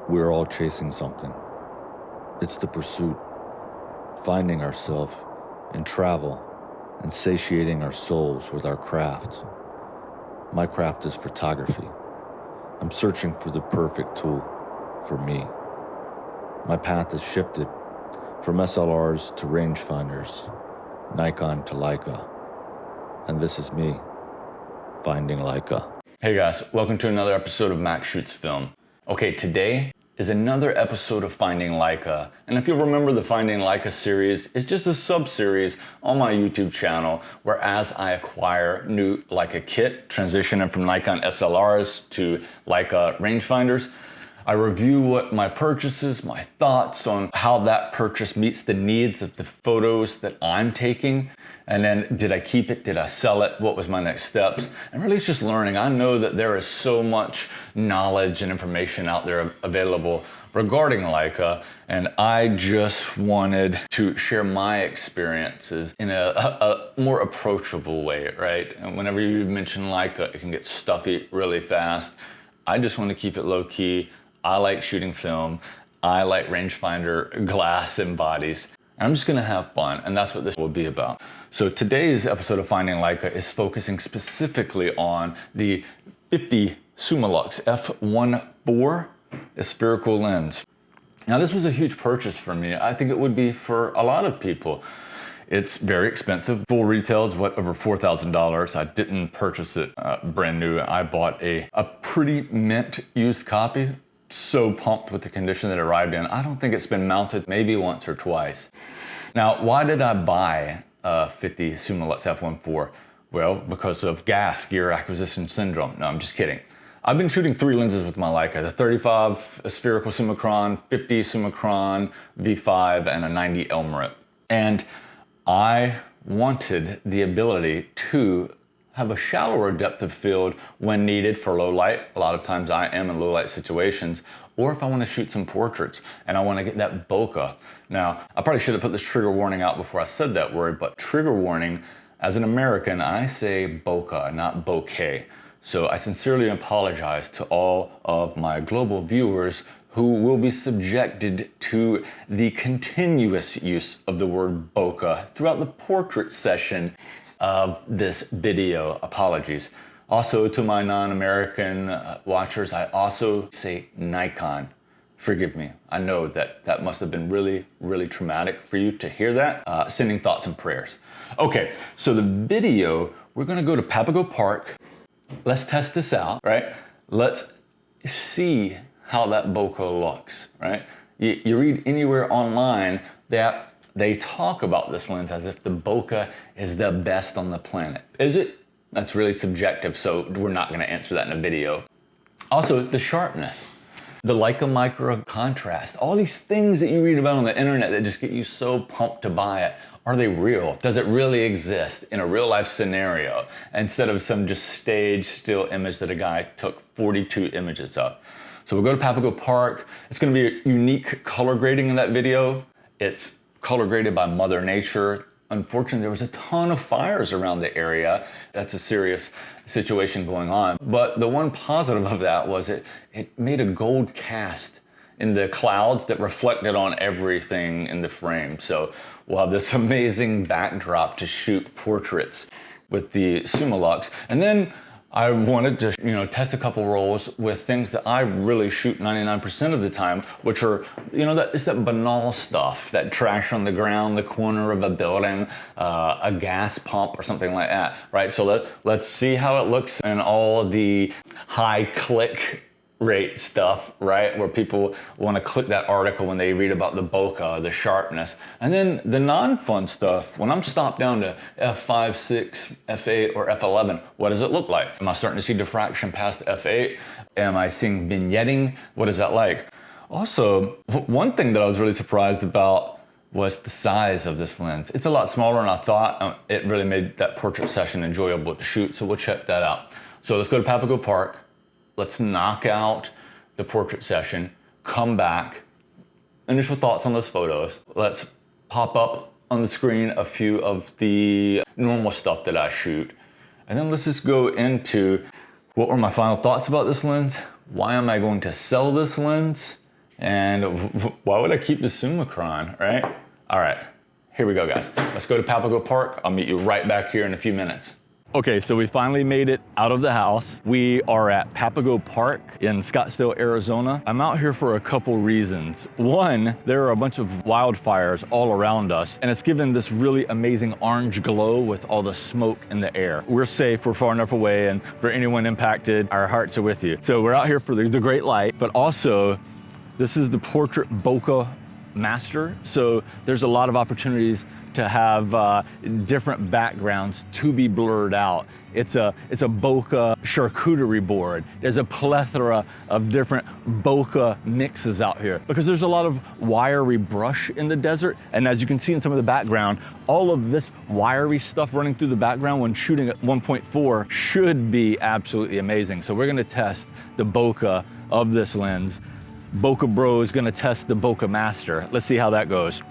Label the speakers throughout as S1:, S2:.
S1: We're all chasing something. It's the pursuit, finding ourselves in travel and satiating our souls with our craft. My craft is photography. I'm searching for the perfect tool for me. My path has shifted from SLRs to rangefinders, Nikon to Leica. And this is me, finding Leica.
S2: Hey guys, welcome to another episode of Max Shoots Film. Okay, today is another episode of Finding Leica. And if you'll remember, the Finding Leica series is just a sub-series on my YouTube channel where as I acquire new Leica kit, transitioning from Nikon SLRs to Leica rangefinders, I review what my purchases, my thoughts on how that purchase meets the needs of the photos that I'm taking. And then did I keep it? Did I sell it? What was my next steps? And really it's just learning. I know that there is so much knowledge and information out there available regarding Leica, and I just wanted to share my experiences in a more approachable way, right? And whenever you mention Leica, it can get stuffy really fast. I just want to keep it low key. I like shooting film. I like rangefinder glass and bodies. I'm just gonna have fun, and that's what this will be about. So today's episode of Finding Leica is focusing specifically on the 50 Summilux f1.4 spherical lens. Now this was a huge purchase for me. I think it would be for a lot of people. It's very expensive. Full retail is what, over $4,000. I didn't purchase it brand new. I bought a pretty mint used copy. So pumped with the condition that it arrived in. I don't think it's been mounted maybe once or twice. Now, why did I buy 50 Summilux f1.4? Well, because of gear acquisition syndrome. No, I'm just kidding. I've been shooting 3 lenses with my Leica, the 35 spherical Summicron, 50 Summicron V5, and a 90 Elmarit. And I wanted the ability to have a shallower depth of field when needed for low light. A lot of times I am in low light situations, or if I want to shoot some portraits and I want to get that bokeh. Now, I probably should have put this trigger warning out before I said that word, but trigger warning, as an American, I say bokeh, not bokeh. So I sincerely apologize to all of my global viewers who will be subjected to the continuous use of the word bokeh throughout the portrait session of this video. Apologies. Also to my non-American watchers, I also say Nikon. Forgive me. I know that must have been really, really traumatic for you to hear that. Sending thoughts and prayers. Okay, so the video, we're gonna go to Papago Park. Let's test this out, right? Let's see how that bokeh looks, right? You read anywhere online that they talk about this lens as if the bokeh is the best on the planet. Is it? That's really subjective, so we're not gonna answer that in a video. Also, the sharpness, the Leica micro contrast, all these things that you read about on the internet that just get you so pumped to buy it. Are they real? Does it really exist in a real life scenario instead of some just staged still image that a guy took 42 images of? So we'll go to Papago Park. It's gonna be a unique color grading in that video. It's color graded by Mother Nature. Unfortunately, there was a ton of fires around the area. That's a serious situation going on. But the one positive of that was it made a gold cast in the clouds that reflected on everything in the frame. So we'll have this amazing backdrop to shoot portraits with the Summilux. And then I wanted to, test a couple rolls with things that I really shoot 99% of the time, which are, it's that banal stuff, that trash on the ground, the corner of a building, a gas pump or something like that, right? So let's see how it looks in all the high click rate stuff, right? Where people want to click that article when they read about the bokeh, the sharpness. And then the non-fun stuff, when I'm stopped down to f5, 6, f8, or f11, what does it look like? Am I starting to see diffraction past f8? Am I seeing vignetting? What is that like? Also, one thing that I was really surprised about was the size of this lens. It's a lot smaller than I thought. It really made that portrait session enjoyable to shoot, so we'll check that out. So let's go to Papago Park. Let's knock out the portrait session, come back, initial thoughts on those photos. Let's pop up on the screen a few of the normal stuff that I shoot. And then let's just go into what were my final thoughts about this lens, why am I going to sell this lens, And why would I keep the Summicron, right? All right, here we go, guys. Let's go to Papago Park. I'll meet you right back here in a few minutes. Okay, so we finally made it out of the house. We are at Papago Park in Scottsdale, Arizona. I'm out here for a couple reasons. One, there are a bunch of wildfires all around us, and it's given this really amazing orange glow with all the smoke in the air. We're safe, we're far enough away, and for anyone impacted, our hearts are with you. So we're out here for the great light, but also, this is the portrait bokeh master. So there's a lot of opportunities to have different backgrounds to be blurred out. It's a bokeh charcuterie board. There's a plethora of different bokeh mixes out here because there's a lot of wiry brush in the desert. And as you can see in some of the background, all of this wiry stuff running through the background when shooting at 1.4 should be absolutely amazing. So we're gonna test the bokeh of this lens. Bokeh Bro is gonna test the bokeh master. Let's see how that goes.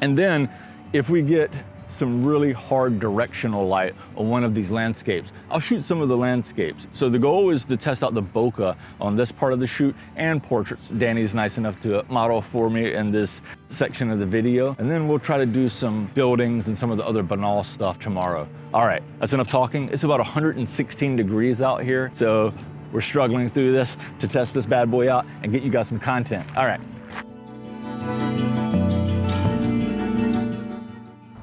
S2: And then if we get some really hard directional light on one of these landscapes, I'll shoot some of the landscapes. So the goal is to test out the bokeh on this part of the shoot and portraits. Dani's nice enough to model for me in this section of the video. And then we'll try to do some buildings and some of the other banal stuff tomorrow. All right, that's enough talking. It's about 116 degrees out here. So we're struggling through this to test this bad boy out and get you guys some content. All right.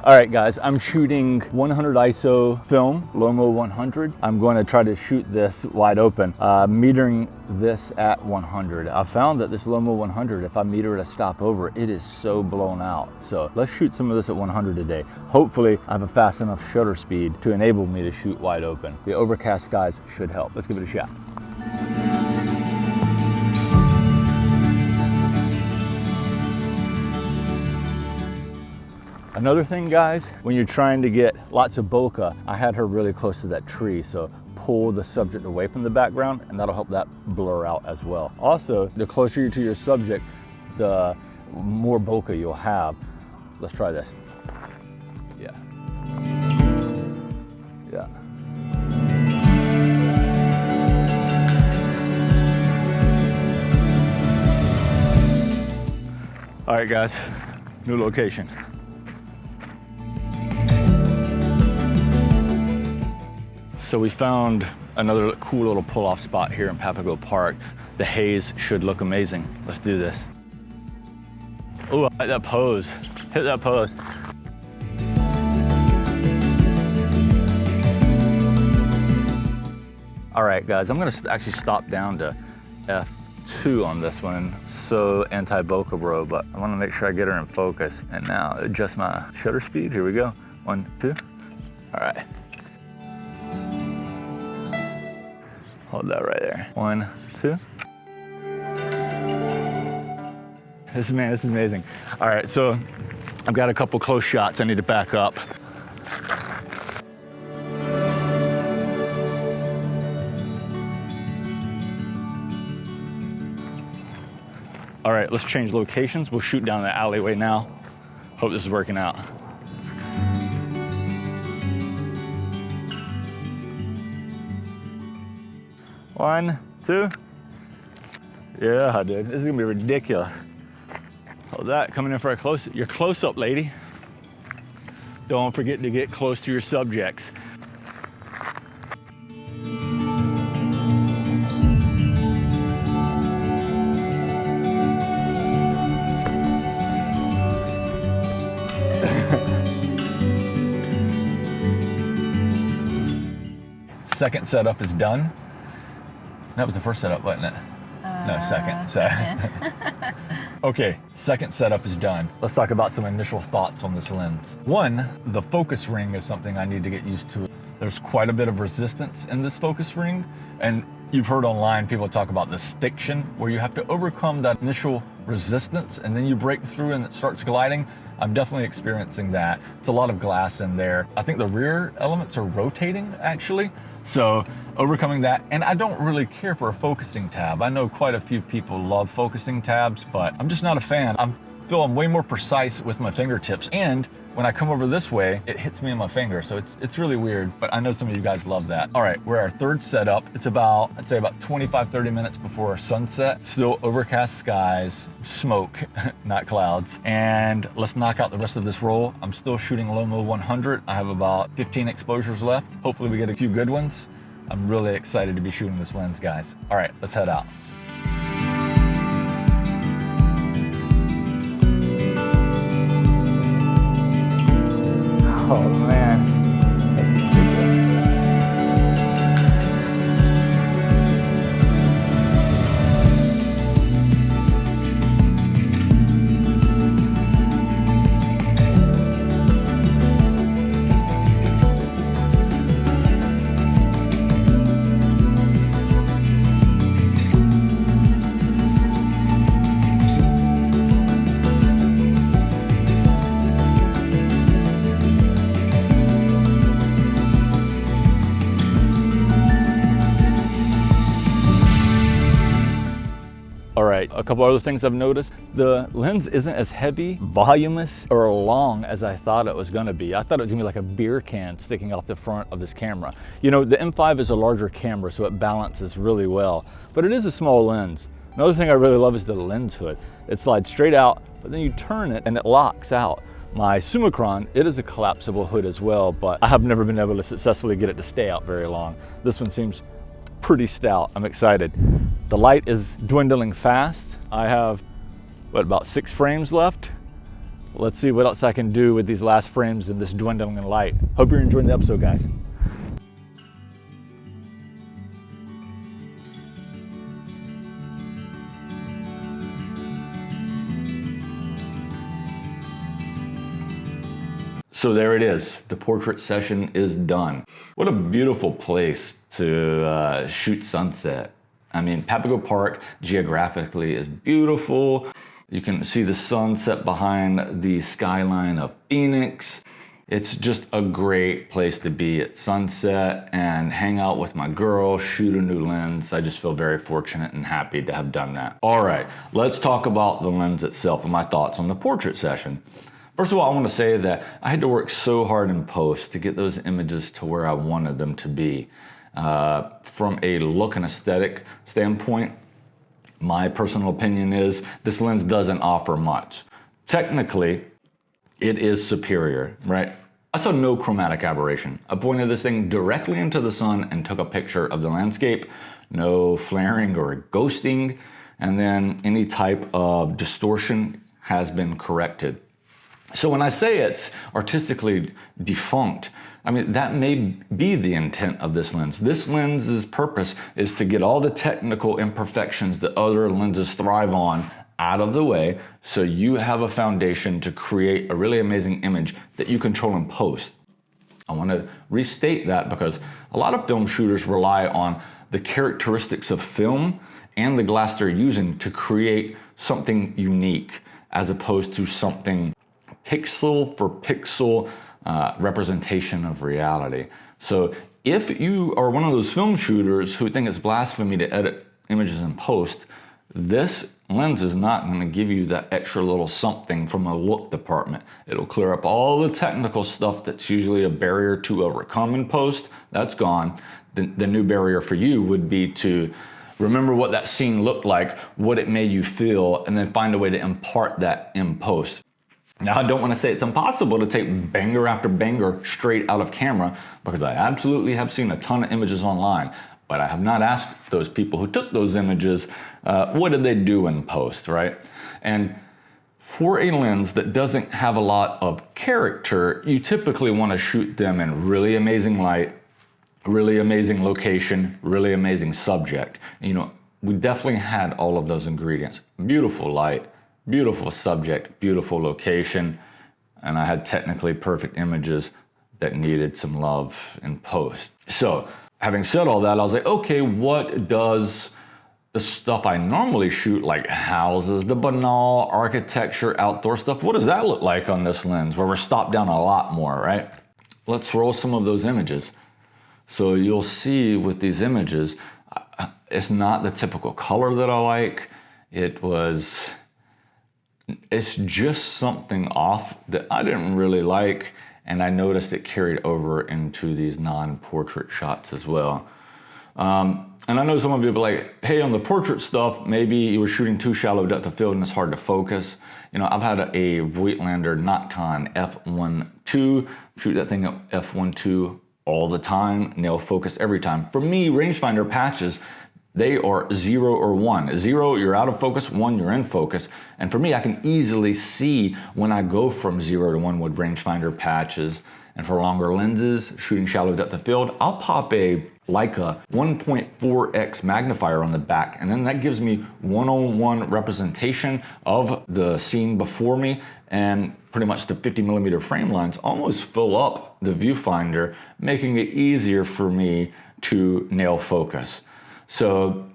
S2: All right, guys, I'm shooting 100 ISO film, Lomo 100. I'm going to try to shoot this wide open, metering this at 100. I found that this Lomo 100, if I meter it a stop over, it is so blown out. So let's shoot some of this at 100 today. Hopefully, I have a fast enough shutter speed to enable me to shoot wide open. The overcast skies should help. Let's give it a shot. Another thing, guys, when you're trying to get lots of bokeh, I had her really close to that tree, so pull the subject away from the background and that'll help that blur out as well. Also, the closer to your subject, the more bokeh you'll have. Let's try this. Yeah. Yeah. All right, guys, new location. So we found another cool little pull-off spot here in Papago Park. The haze should look amazing. Let's do this. Oh, I like that pose. Hit that pose. All right, guys, I'm gonna actually stop down to F2 on this one. So anti-bokeh bro, but I wanna make sure I get her in focus. And now adjust my shutter speed. Here we go. 1, 2. All right. Hold that right there. 1, 2. This is amazing. All right, so I've got a couple close shots I need to back up. All right, let's change locations. We'll shoot down the alleyway now. Hope this is working out. One, 2. Yeah, dude, this is gonna be ridiculous. Hold that, coming in for your close-up, lady. Don't forget to get close to your subjects. Second setup is done. That was the first setup, wasn't it? No, second. Okay, second setup is done. Let's talk about some initial thoughts on this lens. One, the focus ring is something I need to get used to. There's quite a bit of resistance in this focus ring, and you've heard online people talk about the stiction, where you have to overcome that initial resistance and then you break through and it starts gliding. I'm definitely experiencing that. It's a lot of glass in there. I think the rear elements are rotating, actually. So overcoming that, and I don't really care for a focusing tab. I know quite a few people love focusing tabs, but I'm just not a fan. I'm
S3: feel I'm way more precise with my fingertips. And when I come over this way, it hits me in my finger. So it's really weird, but I know some of you guys love that. All right, we're at our third setup. It's about, I'd say about 25, 30 minutes before sunset. Still overcast skies, smoke, not clouds. And let's knock out the rest of this roll. I'm still shooting Lomo 100. I have about 15 exposures left. Hopefully we get a few good ones. I'm really excited to be shooting this lens, guys. All right, let's head out. Oh man, that's ridiculous. All right, a couple other things I've noticed. The lens isn't as heavy, voluminous, or long as I thought it was gonna be. I thought it was gonna be like a beer can sticking off the front of this camera. You know, the M5 is a larger camera, so it balances really well, but it is a small lens. Another thing I really love is the lens hood. It slides straight out, but then you turn it and it locks out. My Summicron, it is a collapsible hood as well, but I have never been able to successfully get it to stay out very long. This one seems pretty stout. I'm excited. The light is dwindling fast. I have, what, about 6 frames left? Let's see what else I can do with these last frames in this dwindling light. Hope you're enjoying the episode, guys.
S2: So there it is. The portrait session is done. What a beautiful place to shoot sunset. I mean, Papago Park geographically is beautiful. You can see the sunset behind the skyline of Phoenix. It's just a great place to be at sunset and hang out with my girl, shoot a new lens. I just feel very fortunate and happy to have done that. All right, let's talk about the lens itself and my thoughts on the portrait session. First of all, I want to say that I had to work so hard in post to get those images to where I wanted them to be. From a look and aesthetic standpoint, my personal opinion is this lens doesn't offer much. Technically, it is superior, right? I saw no chromatic aberration. I pointed this thing directly into the sun and took a picture of the landscape. No flaring or ghosting, and then any type of distortion has been corrected. So when I say it's artistically defunct, I mean, that may be the intent of this lens. This lens's purpose is to get all the technical imperfections that other lenses thrive on out of the way, so you have a foundation to create a really amazing image that you control in post. I want to restate that because a lot of film shooters rely on the characteristics of film and the glass they're using to create something unique, as opposed to something pixel for pixel representation of reality. So if you are one of those film shooters who think it's blasphemy to edit images in post, this lens is not going to give you that extra little something from a look department. It'll clear up all the technical stuff that's usually a barrier to overcome in post. That's gone. The new barrier for you would be to remember what that scene looked like, what it made you feel, and then find a way to impart that in post. Now, I don't want to say it's impossible to take banger after banger straight out of camera, because I absolutely have seen a ton of images online, but I have not asked those people who took those images, what did they do in post, right? And for a lens that doesn't have a lot of character, you typically want to shoot them in really amazing light, really amazing location, really amazing subject. You know, we definitely had all of those ingredients. Beautiful light, beautiful subject, beautiful location, and I had technically perfect images that needed some love in post. So, having said all that, I was like, okay, what does the stuff I normally shoot, like houses, the banal architecture, outdoor stuff, what does that look like on this lens, where we're stopped down a lot more, right? Let's roll some of those images. So you'll see with these images, it's not the typical color that I like. It was it's just something off that I didn't really like, and I noticed it carried over into these non-portrait shots as well. And I know some of you will be like, hey, on the portrait stuff, maybe you were shooting too shallow depth of field and it's hard to focus. You know, I've had a Voigtlander Nocton f1.2, shoot that thing at f1.2 all the time, nail focus every time. For me, rangefinder patches, they are 0 or 1. 0, you're out of focus, 1, you're in focus. And for me, I can easily see when I go from 0 to 1 with rangefinder patches. And for longer lenses, shooting shallow depth of field, I'll pop a Leica 1.4x magnifier on the back, and then that gives me one-on-one representation of the scene before me, and pretty much the 50mm frame lines almost fill up the viewfinder, making it easier for me to nail focus. So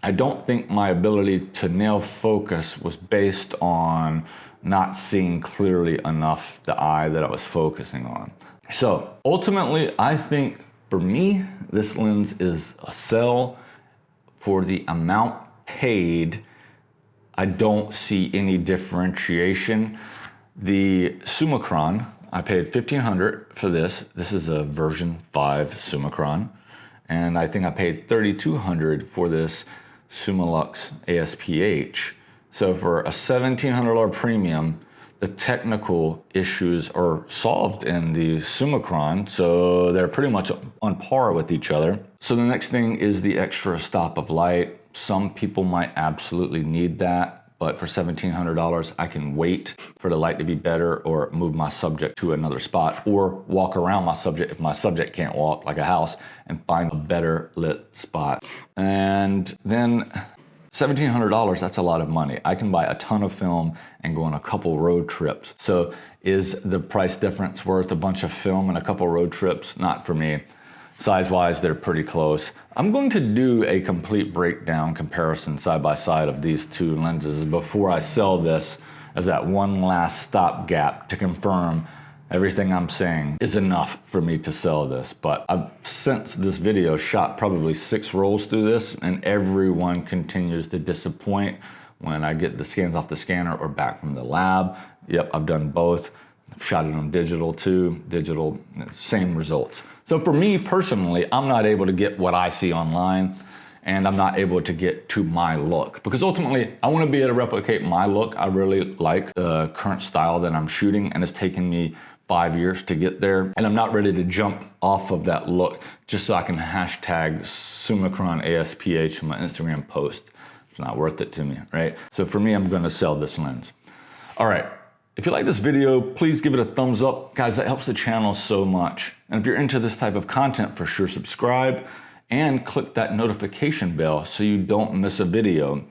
S2: I don't think my ability to nail focus was based on not seeing clearly enough the eye that I was focusing on. So ultimately, I think for me, this lens is a sell. For the amount paid, I don't see any differentiation. The Summicron, I paid $1,500 for this. This is a version 5 Summicron. And I think I paid $3,200 for this Summilux ASPH. So for a $1,700 premium, the technical issues are solved in the Summicron, so they're pretty much on par with each other. So the next thing is the extra stop of light. Some people might absolutely need that, but for $1,700, I can wait for the light to be better or move my subject to another spot or walk around my subject if my subject can't walk, like a house, and find a better lit spot. And then $1,700, that's a lot of money. I can buy a ton of film and go on a couple road trips. So is the price difference worth a bunch of film and a couple road trips? Not for me. Size-wise, they're pretty close. I'm going to do a complete breakdown comparison side by side of these two lenses before I sell this as that one last stopgap to confirm everything I'm saying is enough for me to sell this. But I've, since this video, shot probably 6 rolls through this, and everyone continues to disappoint when I get the scans off the scanner or back from the lab. Yep, I've done both. I've shot it on digital too. Digital, same results. So for me personally, I'm not able to get what I see online, and I'm not able to get to my look, because ultimately I want to be able to replicate my look. I really like the current style that I'm shooting, and it's taken me 5 years to get there, and I'm not ready to jump off of that look just so I can hashtag Summicron ASPH in my Instagram post. It's not worth it to me, right? So for me, I'm gonna sell this lens. All right, if you like this video, please give it a thumbs up. Guys, that helps the channel so much. And if you're into this type of content, for sure subscribe and click that notification bell so you don't miss a video.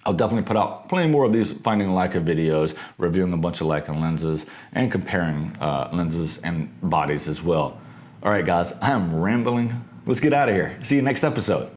S2: I'll definitely put out plenty more of these Finding Leica videos, reviewing a bunch of Leica lenses and comparing lenses and bodies as well. All right, guys, I am rambling. Let's get out of here. See you next episode.